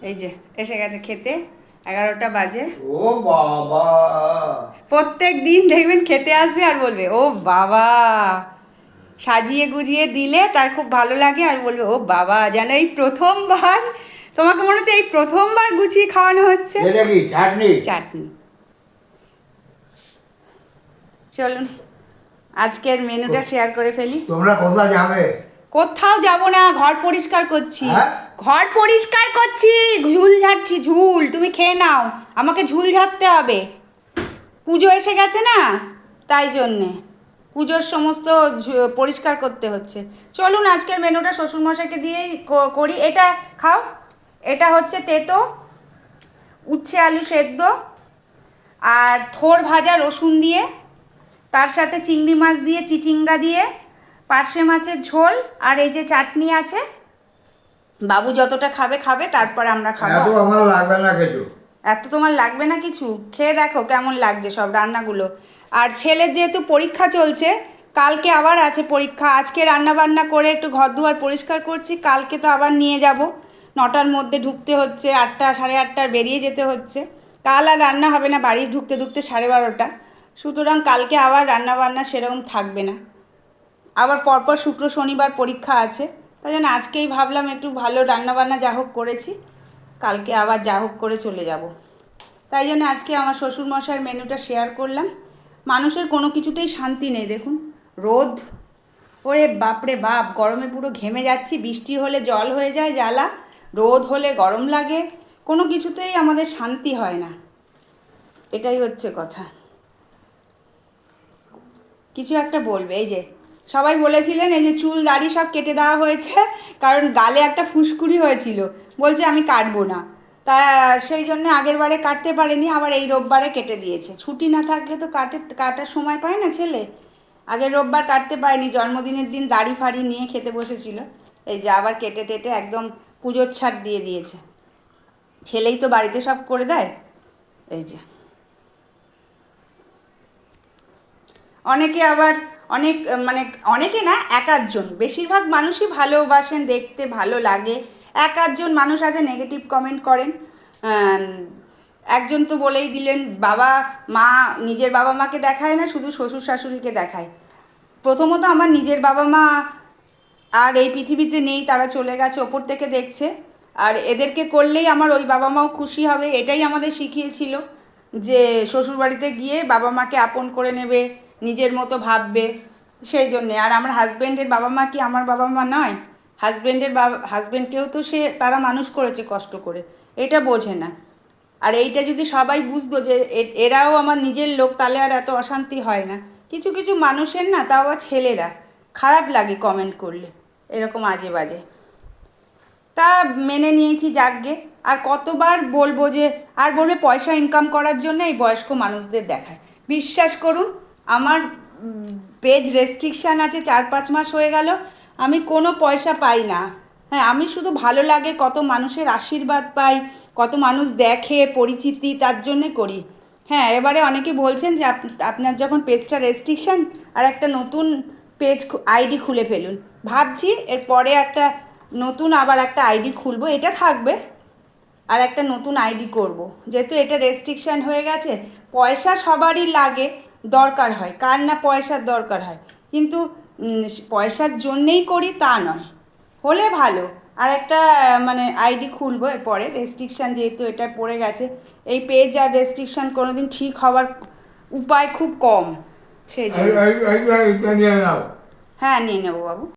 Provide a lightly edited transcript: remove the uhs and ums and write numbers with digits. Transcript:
এই যে এসে গেছে খেতে, 11টা বাজে। ও বাবা, প্রত্যেক দিন দেখবেন খেতে আসবে আর বলবে ও বাবা, সাজিয়ে গুজিয়ে দিলে তার খুব ভালো লাগে আর বলবে ও বাবা, যেন এই প্রথমবার, তোমাকে মনে হচ্ছে এই প্রথমবার গুছিয়ে খাওয়ানো হচ্ছে। এটা কি চাটনি? চাটনি। চলুন আজকের মেনুটা শেয়ার করে ফেলি। তোমরা কোথায় যাবে? কোথাও যাব না, ঘর পরিষ্কার করছি। হ্যাঁ? ঘর পরিষ্কার করছি, ঝুল ঝাড়ছি, ঝুল। তুমি খেয়ে নাও, আমাকে ঝুল ঝাড়তে হবে। পুজো এসে গেছে না, তাই জন্যে পুজোর সমস্ত পরিষ্কার করতে হচ্ছে। চলুন আজকের মেনুটা শ্বশুরমশাইকে দিয়েই করি। এটা খাও, এটা হচ্ছে তেতো উচ্ছে আলু সেদ্ধ আর থোড় ভাজা রসুন দিয়ে, তার সাথে চিংড়ি মাছ দিয়ে, চিচিঙ্গা দিয়ে, পার্শে মাছের ঝোল, আর এই যে চাটনি আছে। বাবু যতটা খাবে খাবে, তারপর আমরা খাবো। এত আমার লাগবে না কিছু। এত তোমার লাগবে না কিছু? খেয়ে দেখো কেমন লাগছে সব রান্নাগুলো। আর ছেলের যেহেতু পরীক্ষা চলছে, কালকে আবার আছে পরীক্ষা। আজকে রান্না বান্না করে একটু ঘর দুয়ার পরিষ্কার করছি, কালকে তো আবার নিয়ে যাব। 9টার মধ্যে ঢুকতে হচ্ছে, 8টা 8:30 বেরিয়ে যেতে হচ্ছে। কাল আর রান্না হবে না, বাড়ি ঢুকতে ঢুকতে 12:30। সুতরাং কালকে আবার রান্না বান্না সেরকম থাকবে না। আবার পরপর শুক্র শনিবার পরীক্ষা আছে, তাই জন্য আজকেই ভাবলাম একটু ভালো রান্নাবান্না যা হোক করেছি, কালকে আবার যা হোক করে চলে যাব। তাই জন্য আজকে আমার শ্বশুরমশাইয়ের মেনুটা শেয়ার করলাম। মানুষের কোনো কিছুতেই শান্তি নেই, দেখুন রোদ, ওরে বাপরে বাপ, গরমে পুরো ঘেমে যাচ্ছি। বৃষ্টি হলে জল হয়ে যায় জ্বালা, রোদ হলে গরম লাগে, কোনো কিছুতেই আমাদের শান্তি হয় না। এটাই হচ্ছে কথা। কিছু একটা বলবে। এই যে সবাই বলেছিলেন এই যে চুল দাড়ি সব কেটে দেওয়া হয়েছে, কারণ গালে একটা ফুসকুড়ি হয়েছিল, বলছে আমি কাটবো না। তা সেই জন্য আগের বারে কাটতে পারেনি, আবার এই রোববারে কেটে দিয়েছে। ছুটি না থাকলে তো কাটার সময় পায় না ছেলে। আগের রোববার কাটতে পারেনি, জন্মদিনের দিন দাড়ি ফাড়ি নিয়ে খেতে বসেছিল। এই যে আবার কেটে টেটে একদম পুজোর ছাড় দিয়ে দিয়েছে। ছেলেই তো বাড়িতে সব করে দেয়। এই যে অনেকে আবার অনেক মানে অনেকে না, এক আধজন, বেশিরভাগ মানুষই ভালোবাসেন, দেখতে ভালো লাগে। এক আধজন মানুষ আছে নেগেটিভ কমেন্ট করেন। একজন তো বলেই দিলেন বাবা মা, নিজের বাবা মাকে দেখায় না, শুধু শ্বশুর শাশুড়িকে দেখায়। প্রথমত আমার নিজের বাবা মা আর এই পৃথিবীতে নেই, তারা চলে গেছে, ওপর থেকে দেখছে। আর এদেরকে করলেই আমার ওই বাবা মাও খুশি হবে, এটাই আমাদের শিখিয়েছিল যে শ্বশুরবাড়িতে গিয়ে বাবা মাকে আপন করে নেবে, নিজের মতো ভাববে। সেই জন্যে। আর আমার হাজব্যান্ডের বাবা মা কি আমার বাবা মা নয়? হাজব্যান্ডকেও তো তারা মানুষ করেছে কষ্ট করে, এটা বোঝে না। আর এইটা যদি সবাই বুঝতো যে এরাও আমার নিজের লোক, তাহলে আর এত অশান্তি হয় না। কিছু কিছু মানুষের না, তাও আবার ছেলেরা, খারাপ লাগে কমেন্ট করলে এরকম আজে বাজে। তা মেনে নিয়েছি, যাকগে। আর কতবার বলবো যে, আর বলবে পয়সা ইনকাম করার জন্য এই বয়স্ক মানুষদের দেখায়। বিশ্বাস করুন, আমার পেজ রেস্ট্রিকশান আছে, 4-5 মাস হয়ে গেল, আমি কোনো পয়সা পাই না। হ্যাঁ, আমি শুধু ভালো লাগে, কত মানুষের আশীর্বাদ পাই, কত মানুষ দেখে, পরিচিতি, তার জন্যে করি। হ্যাঁ, এবারে অনেকে বলছেন যে আপনার যখন পেজটা রেস্ট্রিকশান, আর একটা নতুন পেজ আইডি খুলে ফেলুন। ভাবছি এরপরে একটা নতুন আবার একটা আইডি খুলবো, এটা থাকবে, আর একটা নতুন আইডি করব। যেহেতু এটা রেস্ট্রিকশান হয়ে গেছে, পয়সা সবারই লাগে, দরকার হয়, কার না পয়সার দরকার হয়, কিন্তু পয়সার জন্যেই করি তা নয়, হলে ভালো। আর একটা মানে আইডি খুলবো এরপরে, রেস্ট্রিকশান যেহেতু এটা পড়ে গেছে। এই পেজ আর রেস্ট্রিকশান কোনো দিন ঠিক হওয়ার উপায় খুব কম, সেই জন্য। নিয়ে নাও। হ্যাঁ, নিয়ে নেবো বাবু।